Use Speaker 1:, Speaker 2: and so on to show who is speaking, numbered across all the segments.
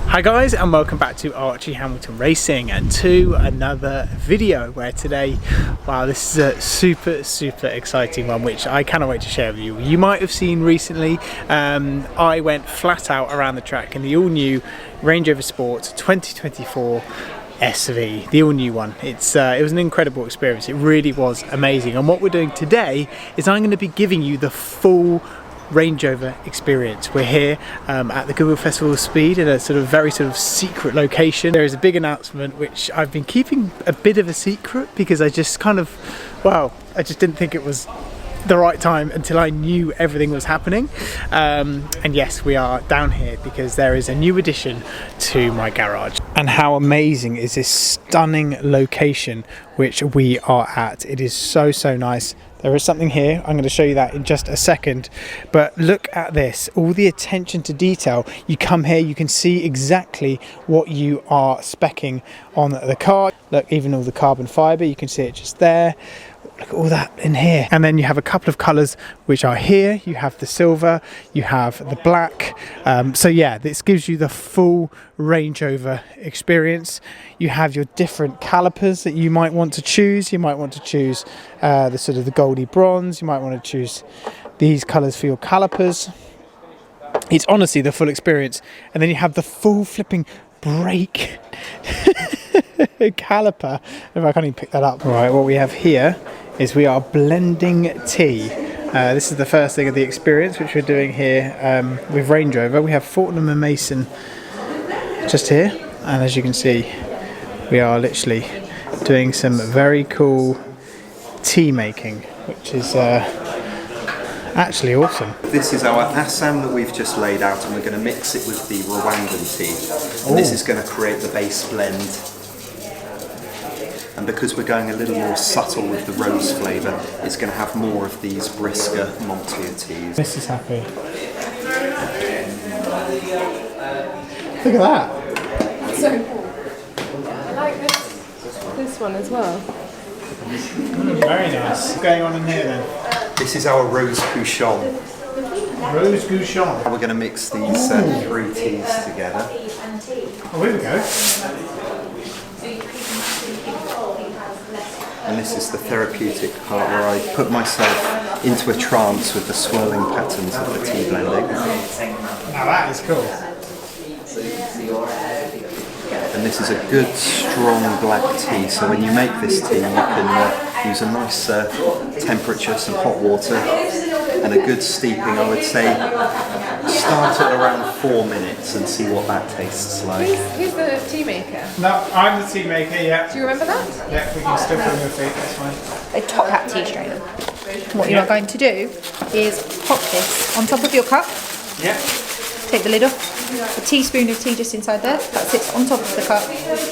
Speaker 1: Hi guys, and welcome back to Archie Hamilton Racing and to another video where today, wow, this is a super exciting one which I cannot wait to share with you. You might have seen recently I went flat out around the track in the all new Range Rover Sport 2024 SV, the all new one. It was an incredible experience. It really was amazing, and what we're doing today is I'm going to be giving you the full Range Rover experience. We're here at the Goodwood Festival of Speed in a very secret location. There is a big announcement which I've been keeping a bit of a secret because I just I just didn't think it was the right time until I knew everything was happening. And yes, we are down here because there is a new addition to my garage. And how amazing is this stunning location which we are at. It is so nice. There is something here, I'm going to show you that in just a second, but look at this, all the attention to detail. You come here, you can see exactly what you are speccing on the car. Look, even all the carbon fibre, you can see it just there. Look at all that in here. And then you have a couple of colours which are here. You have the silver, you have the black. So yeah, this gives you the full Range Rover experience. You have your different calipers that you might want to choose. You might want to choose the goldy bronze. You might want to choose these colours for your calipers. It's honestly the full experience. And then you have the full flipping brake caliper. If I can't even pick that up. Right, what we have here is we are blending tea. This is the first thing of the experience which we're doing here with Range Rover. We have Fortnum and Mason just here, and as you can see we are literally doing some very cool tea making, which is actually awesome.
Speaker 2: This is our Assam that we've just laid out, and we're going to mix it with the Rwandan tea. And this is going to create the base blend. And because we're going a little more subtle with the rose flavour, it's going to have more of these brisker, maltier teas.
Speaker 1: This is happy. Look at that.
Speaker 3: That's so cool. I like this one as well.
Speaker 1: Very nice. What's going on in here then?
Speaker 2: This is our Rose Couchon.
Speaker 1: Rose Couchon.
Speaker 2: We're going to mix these three teas together.
Speaker 1: Oh, here we go.
Speaker 2: And this is the therapeutic part where I put myself into a trance with the swirling patterns of the tea blending.
Speaker 1: Now that is cool.
Speaker 2: And this is a good, strong black tea, so when you make this tea you can use a nice temperature, some hot water, and a good steeping. I would say start at around 4 minutes and see what that tastes like.
Speaker 3: Who's the tea maker?
Speaker 1: No, I'm the tea maker, yeah.
Speaker 3: Do you remember that?
Speaker 1: Yeah, we can still put on your feet, that's fine.
Speaker 4: A top hat tea strainer. What you are going to do is pop this on top of your cup.
Speaker 1: Yeah.
Speaker 4: Take the lid off. A teaspoon of tea just inside there. That sits on top of the cup.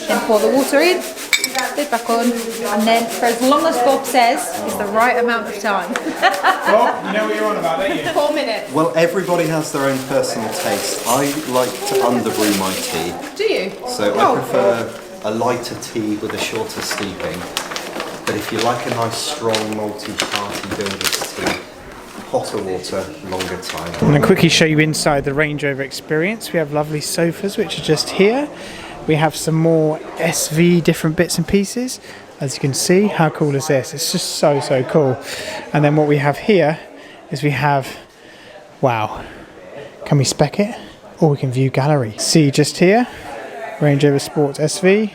Speaker 4: Then pour the water in. Lid back on. And then for as long as Bob says is the right amount of time.
Speaker 1: Bob, you know what you're on about, don't you?
Speaker 3: 4 minutes.
Speaker 2: Well, everybody has their own personal taste. I like to underbrew my tea.
Speaker 3: Do you?
Speaker 2: So I prefer a lighter tea with a shorter steeping. But if you like a nice, strong, malty, hearty builder's tea, hotter water, longer time.
Speaker 1: I'm going to quickly show you inside the Range Rover experience. We have lovely sofas which are just here. We have some more SV different bits and pieces. As you can see, how cool is this? It's just so cool. And then what we have here is we have, wow, can we spec it? Or we can view gallery. See just here, Range Rover Sport SV.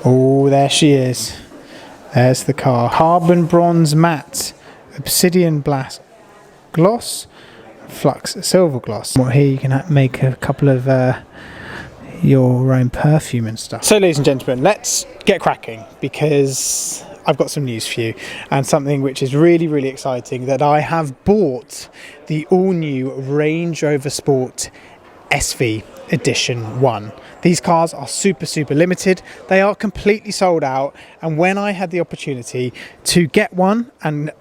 Speaker 1: Oh, there she is. There's the car. Carbon bronze matte, obsidian gloss, flux silver gloss. Well, here you can make a couple of your own perfume and stuff. So ladies and gentlemen, let's get cracking because I've got some news for you, and something which is really exciting, that I have bought the all new Range Rover Sport SV Edition 1. These cars are super limited. They are completely sold out, and when I had the opportunity to get one and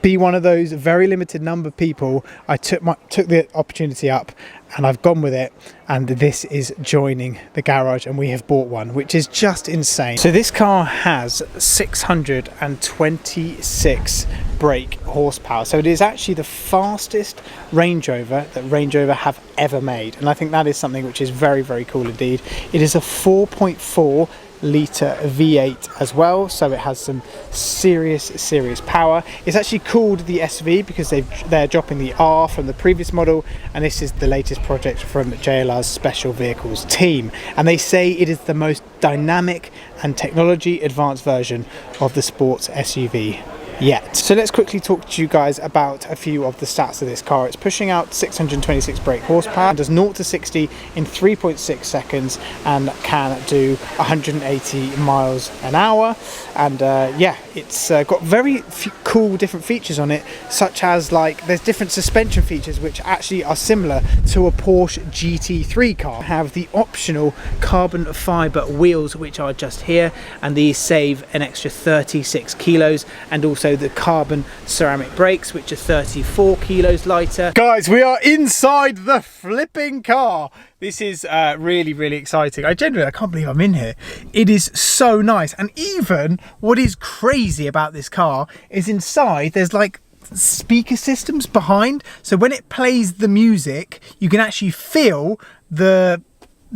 Speaker 1: be one of those very limited number of people, I took the opportunity up and I've gone with it, and this is joining the garage, and we have bought one, which is just insane. So this car has 626 brake horsepower, so it is actually the fastest Range Rover that Range Rover have ever made, and I think that is something which is very, very cool indeed. It is a 4.4 litre V8 as well, so it has some serious power. It's actually called the SV because they're dropping the R from the previous model, and this is the latest project from JLR's special vehicles team, and they say it is the most dynamic and technology advanced version of the sports SUV yet. So let's quickly talk to you guys about a few of the stats of this car. It's pushing out 626 brake horsepower, does 0 to 60 in 3.6 seconds, and can do 180 miles an hour. And yeah, it's got very cool different features on it, such as like there's different suspension features which actually are similar to a Porsche GT3 car. Have the optional carbon fiber wheels which are just here, and these save an extra 36 kilos, and also the carbon ceramic brakes which are 34 kilos lighter. Guys, we are inside the flipping car. This is really exciting. I can't believe I'm in here. It is so nice, and even what is crazy about this car is inside there's like speaker systems behind, so when it plays the music you can actually feel the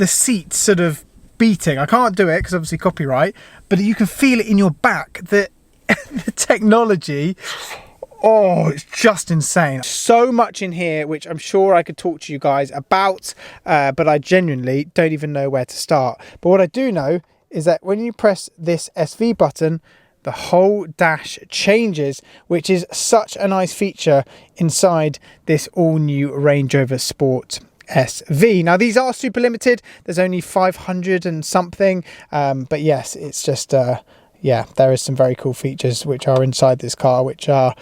Speaker 1: seats sort of beating. I can't do it because obviously copyright, but you can feel it in your back. The technology, oh, it's just insane. So much in here which I'm sure I could talk to you guys about, but I genuinely don't even know where to start. But what I do know is that when you press this SV button, the whole dash changes, which is such a nice feature inside this all new Range Rover Sport SV. Now these are super limited, there's only 500 and something, but yes, it's just yeah, there is some very cool features which are inside this car, which are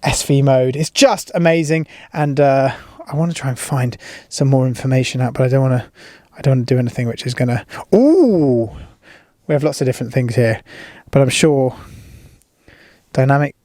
Speaker 1: SV mode. It's just amazing, and I want to try and find some more information out, but I don't want to do anything which is gonna. Ooh, we have lots of different things here, but I'm sure dynamic.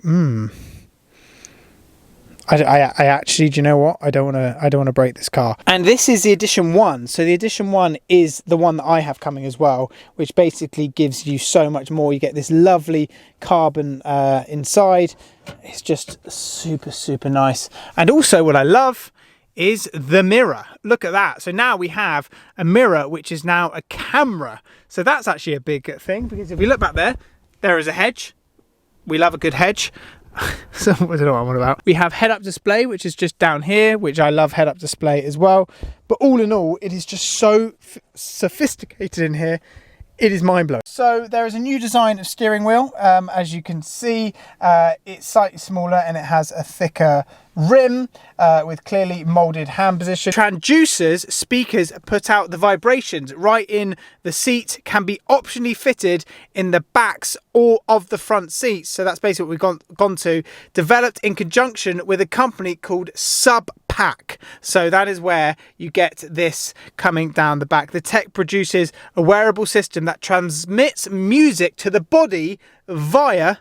Speaker 1: I actually, do you know what? I don't want to break this car. And this is the Edition 1. So the Edition 1 is the one that I have coming as well, which basically gives you so much more. You get this lovely carbon inside. It's just super nice. And also what I love is the mirror. Look at that. So now we have a mirror which is now a camera. So that's actually a big thing, because if you look back there, there is a hedge. We love a good hedge. So I don't know what I'm on about. We have head-up display, which is just down here, which I love head-up display as well. But all in all, it is just so sophisticated in here. It is mind-blowing. So there is a new design of steering wheel. As you can see, it's slightly smaller and it has a thicker rim with clearly molded hand position. Transducers, speakers put out the vibrations right in the seat, can be optionally fitted in the backs or of the front seats. So that's basically what we've gone to. Developed in conjunction with a company called Spec. So that is where you get this coming down the back. The tech produces a wearable system that transmits music to the body via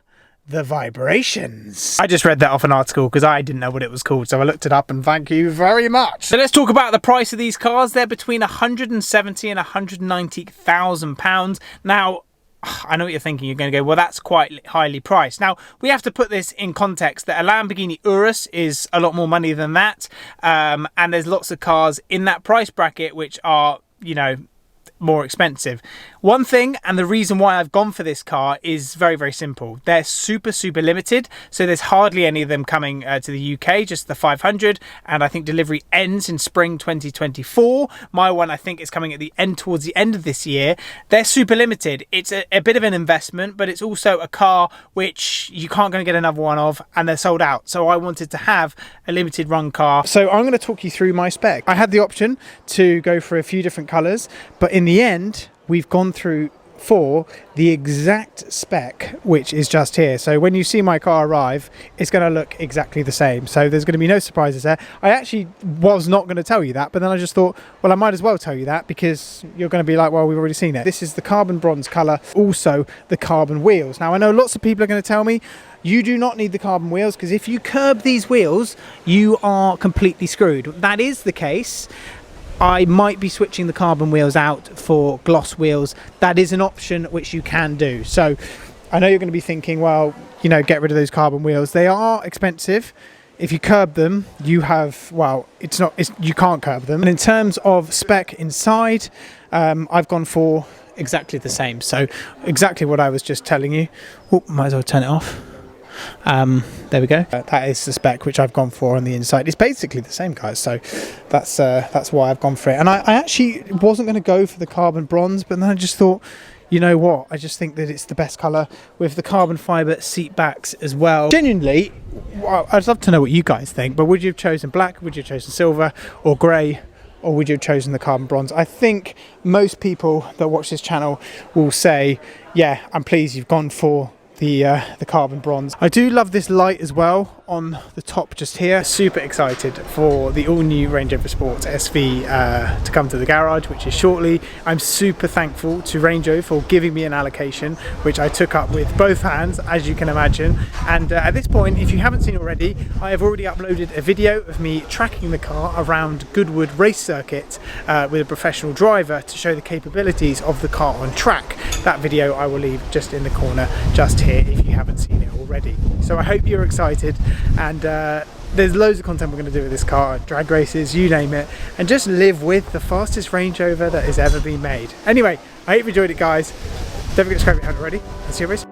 Speaker 1: the vibrations. I just read that off an article because I didn't know what it was called, so I looked it up, and thank you very much. So let's talk about the price of these cars. They're between 170 and 190,000 pounds. Now, I know what you're thinking. You're going to go, well, that's quite highly priced. Now, we have to put this in context that a Lamborghini Urus is a lot more money than that, and there's lots of cars in that price bracket which are, you know, more expensive. One thing, and the reason why I've gone for this car, is very simple. They're super limited, so there's hardly any of them coming to the UK, just the 500, and I think delivery ends in spring 2024. My one, I think, is coming at the end, towards the end of this year. They're super limited. It's a bit of an investment, but it's also a car which you can't go and get another one of, and they're sold out. So I wanted to have a limited run car. So I'm going to talk you through my spec. I had the option to go for a few different colours, but in the end, we've gone through for the exact spec which is just here. So when you see my car arrive, it's going to look exactly the same, so there's going to be no surprises there. I actually was not going to tell you that, but then I just thought, well, I might as well tell you that, because you're going to be like, well, we've already seen it. This is the carbon bronze colour, also the carbon wheels. Now I know lots of people are going to tell me you do not need the carbon wheels, because if you curb these wheels you are completely screwed. That is the case. I might be switching the carbon wheels out for gloss wheels. That is an option which you can do. So I know you're going to be thinking, well, you know, get rid of those carbon wheels. They are expensive. If you curb them, you have, well, you can't curb them. And in terms of spec inside, I've gone for exactly the same. So exactly what I was just telling you. Oh, might as well turn it off. There we go. That is the spec which I've gone for on the inside. It's basically the same, guys, so that's why I've gone for it. And I actually wasn't going to go for the carbon bronze, but then I just thought, you know what, I just think that it's the best colour, with the carbon fibre seat backs as well. Genuinely, well, I'd love to know what you guys think, but would you have chosen black, would you have chosen silver or grey, or would you have chosen the carbon bronze? I think most people that watch this channel will say, yeah, I'm pleased you've gone for the carbon bronze. I do love this light as well on the top just here. Super excited for the all new Range Rover Sport SV to come to the garage, which is shortly. I'm super thankful to Range Rover for giving me an allocation, which I took up with both hands, as you can imagine. And at this point, if you haven't seen already, I have already uploaded a video of me tracking the car around Goodwood race circuit with a professional driver to show the capabilities of the car on track. That video I will leave just in the corner just here if you haven't seen it already. So I hope you're excited, and there's loads of content we're going to do with this car, drag races, you name it, and just live with the fastest Range Rover that has ever been made. Anyway, I hope you enjoyed it, guys. Don't forget to subscribe if you haven't already, and see you guys.